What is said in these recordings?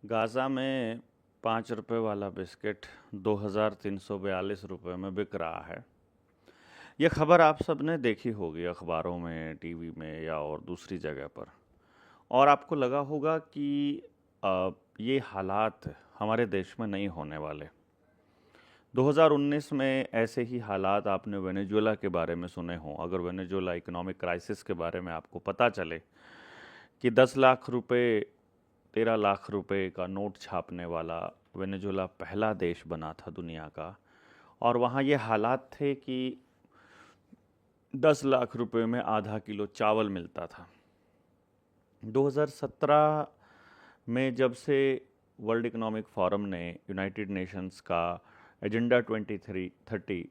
Gaza में 5 रुपए वाला बिस्किट 2342 रुपए में बिक रहा है। यह खबर आप सबने देखी होगी अखबारों में, टीवी में या और दूसरी जगह पर। और आपको लगा होगा कि ये हालात हमारे देश में नहीं होने वाले। 2019 में ऐसे ही हालात आपने वेनेजुएला के बारे में सुने हों। अगर वेनेजुएला इकोनॉमिक क्राइसिस के बारे में आपको पता चले कि 10 लाख रुपए 13 लाख रुपए का नोट छापने वाला वेनेजुएला पहला देश बना था दुनिया का, और वहाँ ये हालात थे कि 10 लाख रुपए में आधा किलो चावल मिलता था। 2017 में जब से वर्ल्ड इकोनॉमिक फोरम ने यूनाइटेड नेशंस का एजेंडा 2330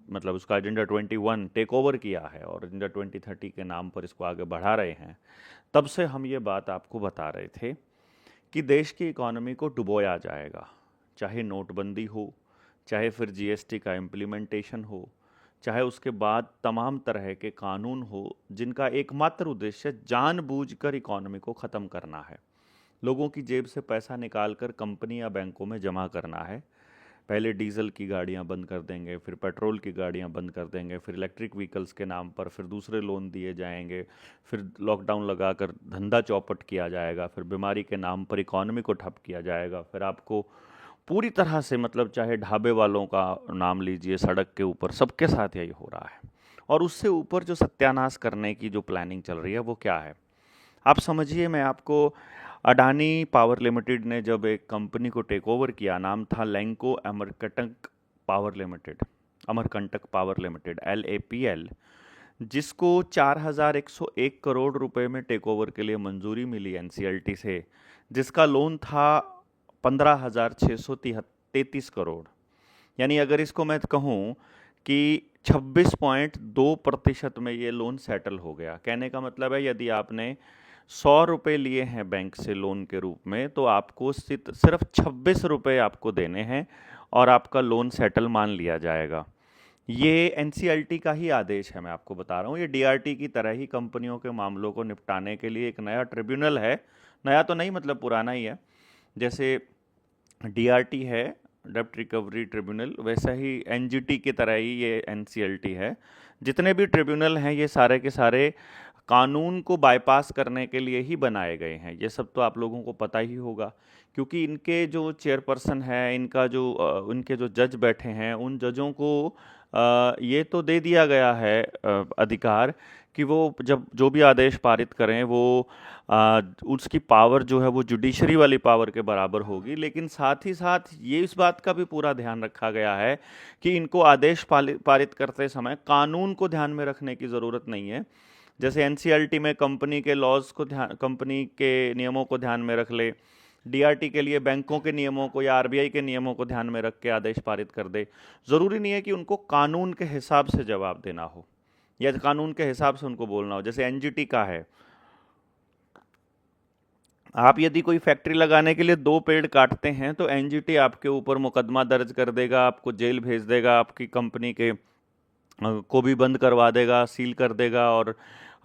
मतलब उसका एजेंडा 21 टेक ओवर किया है और एजेंडा 2030 के नाम पर इसको आगे बढ़ा रहे हैं, तब से हम ये बात आपको बता रहे थे कि देश की इकोनॉमी को डुबोया जाएगा। चाहे नोटबंदी हो, चाहे फिर जीएसटी का इम्प्लीमेंटेशन हो, चाहे उसके बाद तमाम तरह के कानून हो जिनका एकमात्र उद्देश्य जानबूझकर इकोनॉमी को ख़त्म करना है। लोगों की जेब से पैसा निकालकर कंपनी या बैंकों में जमा करना है। पहले डीजल की गाड़ियां बंद कर देंगे, फिर पेट्रोल की गाड़ियां बंद कर देंगे, फिर इलेक्ट्रिक व्हीकल्स के नाम पर फिर दूसरे लोन दिए जाएंगे, फिर लॉकडाउन लगाकर धंधा चौपट किया जाएगा, फिर बीमारी के नाम पर इकॉनमी को ठप किया जाएगा, फिर आपको पूरी तरह से मतलब चाहे ढाबे वालों का नाम लीजिए, सड़क के ऊपर सबके साथ यही हो रहा है। और उससे ऊपर जो सत्यानाश करने की जो प्लानिंग चल रही है वो क्या है, आप समझिए। मैं आपको अडानी पावर लिमिटेड ने जब एक कंपनी को टेक ओवर किया, नाम था Lanco Amarkantak power limited, Amarkantak power limited LAPL, जिसको 4101 करोड़ रुपए में टेक ओवर के लिए मंजूरी मिली NCLT से, जिसका लोन था 15,633 करोड़। यानी अगर इसको मैं कहूँ कि 26.2% में ये लोन सेटल हो गया। कहने का मतलब है यदि आपने 100 रुपये लिए हैं बैंक से लोन के रूप में, तो आपको सिर्फ 26 रुपये आपको देने हैं और आपका लोन सेटल मान लिया जाएगा। ये NCLT का ही आदेश है, मैं आपको बता रहा हूँ। ये DRT की तरह ही कंपनियों के मामलों को निपटाने के लिए एक नया ट्रिब्यूनल है। नया तो नहीं, मतलब पुराना ही है। जैसे DRT है, डेब्ट रिकवरी ट्रिब्यूनल, वैसा ही NGT की तरह ही ये NCLT है। जितने भी ट्रिब्यूनल हैं ये सारे के सारे कानून को बाईपास करने के लिए ही बनाए गए हैं। ये सब तो आप लोगों को पता ही होगा, क्योंकि इनके जो चेयरपर्सन है, उनके जो जज बैठे हैं, उन जजों को ये तो दे दिया गया है अधिकार कि वो जब जो भी आदेश पारित करें वो उसकी पावर जो है वो जुडिशरी वाली पावर के बराबर होगी। लेकिन साथ ही साथ ये इस बात का भी पूरा ध्यान रखा गया है कि इनको आदेश पारित करते समय कानून को ध्यान में रखने की ज़रूरत नहीं है। जैसे NCLT में कंपनी के लॉज को कंपनी के नियमों को ध्यान में रख ले, DRT के लिए बैंकों के नियमों को या RBI के नियमों को ध्यान में रख के आदेश पारित कर दे। ज़रूरी नहीं है कि उनको कानून के हिसाब से जवाब देना हो या कानून के हिसाब से उनको बोलना हो। जैसे NGT का है, आप यदि कोई फैक्ट्री लगाने के लिए 2 पेड़ काटते हैं तो NGT आपके ऊपर मुकदमा दर्ज कर देगा, आपको जेल भेज देगा, आपकी कंपनी के को भी बंद करवा देगा, सील कर देगा और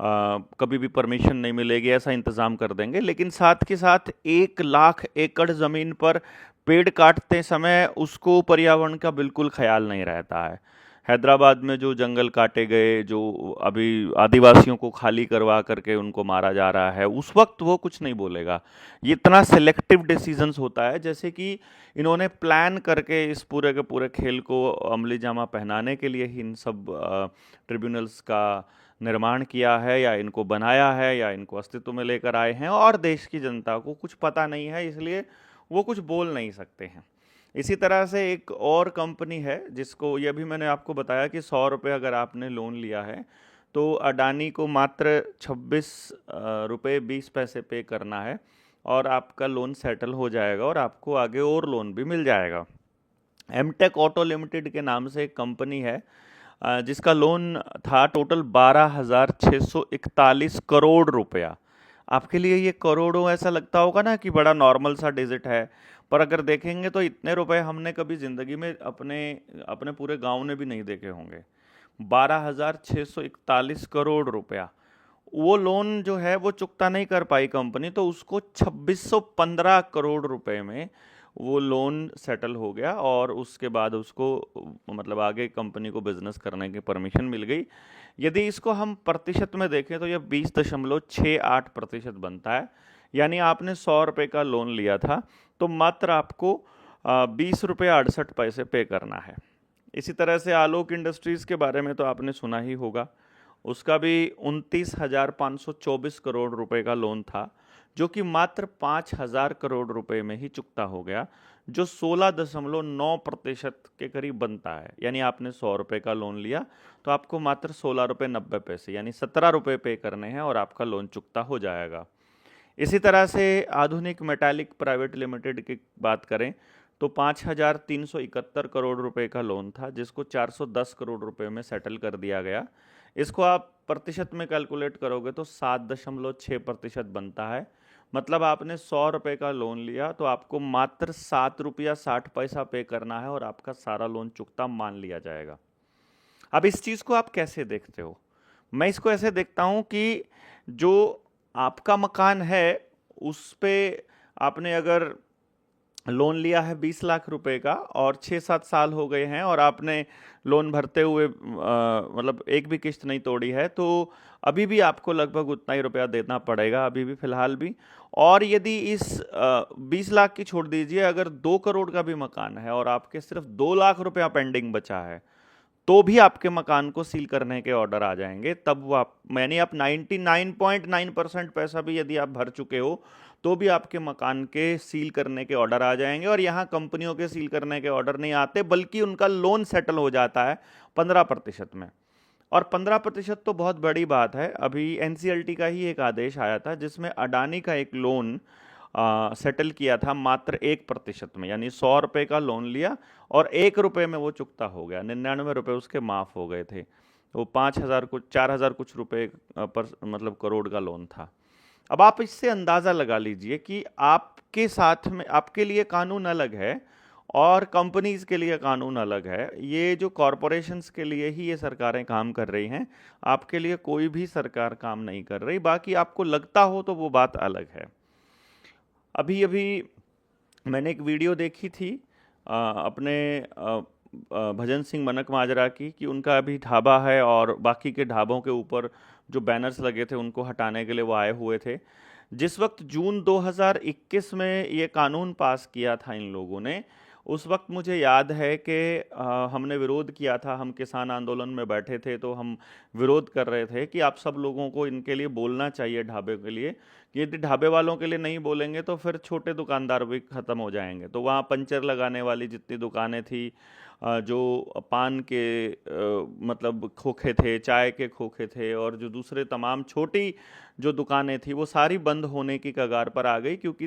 कभी भी परमिशन नहीं मिलेगी, ऐसा इंतज़ाम कर देंगे। लेकिन साथ के साथ 1 लाख एकड़ ज़मीन पर पेड़ काटते समय उसको पर्यावरण का बिल्कुल ख्याल नहीं रहता है। हैदराबाद में जो जंगल काटे गए, जो अभी आदिवासियों को खाली करवा करके उनको मारा जा रहा है, उस वक्त वो कुछ नहीं बोलेगा। ये इतना सिलेक्टिव डिसीजंस होता है, जैसे कि इन्होंने प्लान करके इस पूरे के पूरे खेल को अमली जामा पहनाने के लिए ही इन सब ट्रिब्यूनल्स का निर्माण किया है या इनको बनाया है या इनको अस्तित्व में लेकर आए हैं, और देश की जनता को कुछ पता नहीं है, इसलिए वो कुछ बोल नहीं सकते हैं। इसी तरह से एक और कंपनी है जिसको ये भी मैंने आपको बताया कि 100 रुपये अगर आपने लोन लिया है तो अडानी को मात्र 26 रुपये 20 पैसे पे करना है और आपका लोन सेटल हो जाएगा और आपको आगे और लोन भी मिल जाएगा। एमटेक ऑटो लिमिटेड के नाम से एक कंपनी है जिसका लोन था टोटल 12,641 करोड़ रुपया। आपके लिए ये करोड़ों ऐसा लगता होगा ना कि बड़ा नॉर्मल सा डिजिट है, पर अगर देखेंगे तो इतने रुपए हमने कभी ज़िंदगी में अपने अपने पूरे गांव ने भी नहीं देखे होंगे। 12,641 करोड़ रुपया। वो लोन जो है वो चुकता नहीं कर पाई कंपनी, तो उसको 2615 करोड़ रुपए में वो लोन सेटल हो गया और उसके बाद उसको मतलब आगे कंपनी को बिजनेस करने की परमिशन मिल गई। यदि इसको हम प्रतिशत में देखें तो ये 20.68% बनता है। यानी आपने 100 रुपये का लोन लिया था तो मात्र आपको 20 रुपये 68 पैसे पे करना है। इसी तरह से आलोक इंडस्ट्रीज के बारे में तो आपने सुना ही होगा, उसका भी 29,524 करोड़ रुपए का लोन था, जो कि मात्र 5,000 करोड़ रुपए में ही चुकता हो गया, जो 16.9% के करीब बनता है। यानी आपने 100 रुपये का लोन लिया तो आपको मात्र 16 रुपये 90 पैसे यानी 17 रुपये पे करने हैं और आपका लोन चुकता हो जाएगा। इसी तरह से आधुनिक मेटालिक प्राइवेट लिमिटेड की बात करें तो 5,371 करोड़ रुपए का लोन था, जिसको 410 करोड़ रुपए में सेटल कर दिया गया। इसको आप प्रतिशत में कैलकुलेट करोगे तो 7.6% बनता है। मतलब आपने 100 रुपये का लोन लिया तो आपको मात्र 7 रुपया 60 पैसा पे करना है और आपका सारा लोन चुकता मान लिया जाएगा। अब इस चीज़ को आप कैसे देखते हो? मैं इसको ऐसे देखता हूँ कि जो आपका मकान है उस पे आपने अगर लोन लिया है 20 लाख रुपए का और 6-7 साल हो गए हैं और आपने लोन भरते हुए मतलब एक भी किस्त नहीं तोड़ी है, तो अभी भी आपको लगभग उतना ही रुपया देना पड़ेगा, अभी भी फिलहाल भी। और यदि इस 20 लाख की छोड़ दीजिए, अगर 2 करोड़ का भी मकान है और आपके सिर्फ 2 लाख रुपया पेंडिंग बचा है, तो भी आपके मकान को सील करने के ऑर्डर आ जाएंगे। तब वो आप यानी आप 99.9% पैसा भी यदि आप भर चुके हो तो भी आपके मकान के सील करने के ऑर्डर आ जाएंगे। और यहाँ कंपनियों के सील करने के ऑर्डर नहीं आते, बल्कि उनका लोन सेटल हो जाता है 15% में। और 15% तो बहुत बड़ी बात है। अभी एनसीएलटी का ही एक आदेश आया था जिसमें अडानी का एक लोन सेटल किया था मात्र 1% में। यानी 100 रुपये का लोन लिया और 1 रुपये में वो चुकता हो गया, 99 रुपये उसके माफ़ हो गए थे। वो 5,000 कुछ 4,000 कुछ रुपए पर मतलब करोड़ का लोन था। अब आप इससे अंदाज़ा लगा लीजिए कि आपके साथ में आपके लिए कानून अलग है और कंपनीज के लिए कानून अलग है। ये जो कॉरपोरेशंस के लिए ही ये सरकारें काम कर रही हैं, आपके लिए कोई भी सरकार काम नहीं कर रही। बाकी आपको लगता हो तो वो बात अलग है। अभी अभी मैंने एक वीडियो देखी थी अपने भजन सिंह मनक माजरा की, कि उनका अभी ढाबा है और बाकी के ढाबों के ऊपर जो बैनर्स लगे थे उनको हटाने के लिए वो आए हुए थे। जिस वक्त जून 2021 में ये कानून पास किया था इन लोगों ने, उस वक्त मुझे याद है कि हमने विरोध किया था। हम किसान आंदोलन में बैठे थे तो हम विरोध कर रहे थे कि आप सब लोगों को इनके लिए बोलना चाहिए, ढाबे के लिए, कि यदि ढाबे वालों के लिए नहीं बोलेंगे तो फिर छोटे दुकानदार भी ख़त्म हो जाएंगे। तो वहाँ पंचर लगाने वाली जितनी दुकानें थी, जो पान के मतलब खोखे थे, चाय के खोखे थे और जो दूसरे तमाम छोटी जो दुकानें थी, वो सारी बंद होने की कगार पर आ गई, क्योंकि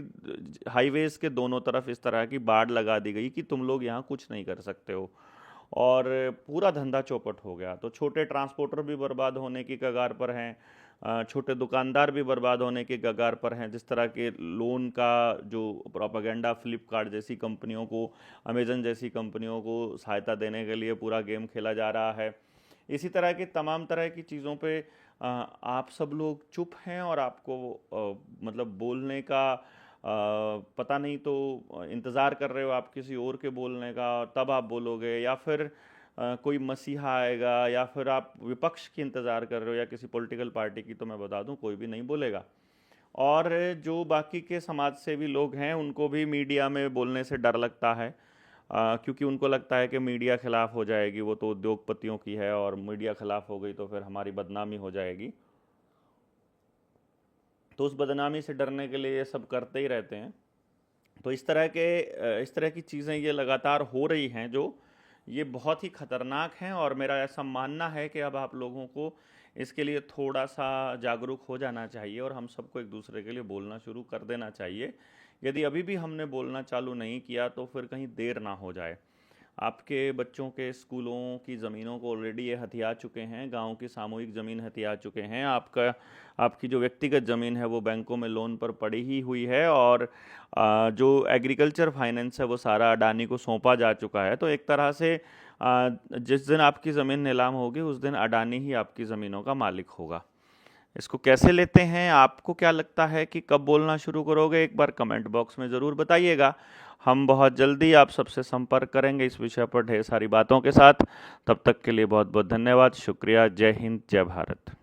हाईवेज़ के दोनों तरफ इस तरह की बाड़ लगा दी गई कि तुम लोग यहाँ कुछ नहीं कर सकते हो, और पूरा धंधा चौपट हो गया। तो छोटे ट्रांसपोर्टर भी बर्बाद होने की कगार पर हैं, छोटे दुकानदार भी बर्बाद होने के कगार पर हैं। जिस तरह के लोन का जो प्रोपागेंडा फ्लिपकार्ट जैसी कंपनियों को, अमेजन जैसी कंपनियों को सहायता देने के लिए पूरा गेम खेला जा रहा है, इसी तरह की तमाम तरह की चीज़ों पे आप सब लोग चुप हैं और आपको मतलब बोलने का पता नहीं, तो इंतज़ार कर रहे हो आप किसी और के बोलने का, तब आप बोलोगे, या फिर कोई मसीहा आएगा, या फिर आप विपक्ष की इंतज़ार कर रहे हो या किसी पॉलिटिकल पार्टी की। तो मैं बता दूं कोई भी नहीं बोलेगा। और जो बाकी के समाज सेवी लोग हैं उनको भी मीडिया में बोलने से डर लगता है, क्योंकि उनको लगता है कि मीडिया खिलाफ हो जाएगी, वो तो उद्योगपतियों की है और मीडिया खिलाफ हो गई तो फिर हमारी बदनामी हो जाएगी। तो उस बदनामी से डरने के लिए ये सब करते ही रहते हैं। तो इस तरह की चीज़ें ये लगातार हो रही हैं, जो ये बहुत ही ख़तरनाक हैं। और मेरा ऐसा मानना है कि अब आप लोगों को इसके लिए थोड़ा सा जागरूक हो जाना चाहिए और हम सबको एक दूसरे के लिए बोलना शुरू कर देना चाहिए। यदि अभी भी हमने बोलना चालू नहीं किया तो फिर कहीं देर ना हो जाए। आपके बच्चों के स्कूलों की ज़मीनों को ऑलरेडी ये हथिया चुके हैं, गाँव की सामूहिक ज़मीन हथिया चुके हैं। आपकी जो व्यक्तिगत ज़मीन है वो बैंकों में लोन पर पड़ी ही हुई है, और जो एग्रीकल्चर फाइनेंस है वो सारा अडानी को सौंपा जा चुका है। तो एक तरह से जिस दिन आपकी ज़मीन नीलाम होगी उस दिन अडानी ही आपकी ज़मीनों का मालिक होगा। इसको कैसे लेते हैं, आपको क्या लगता है कि कब बोलना शुरू करोगे, एक बार कमेंट बॉक्स में ज़रूर बताइएगा। हम बहुत जल्दी आप सबसे संपर्क करेंगे इस विषय पर ढेर सारी बातों के साथ। तब तक के लिए बहुत बहुत धन्यवाद, शुक्रिया, जय हिंद, जय भारत।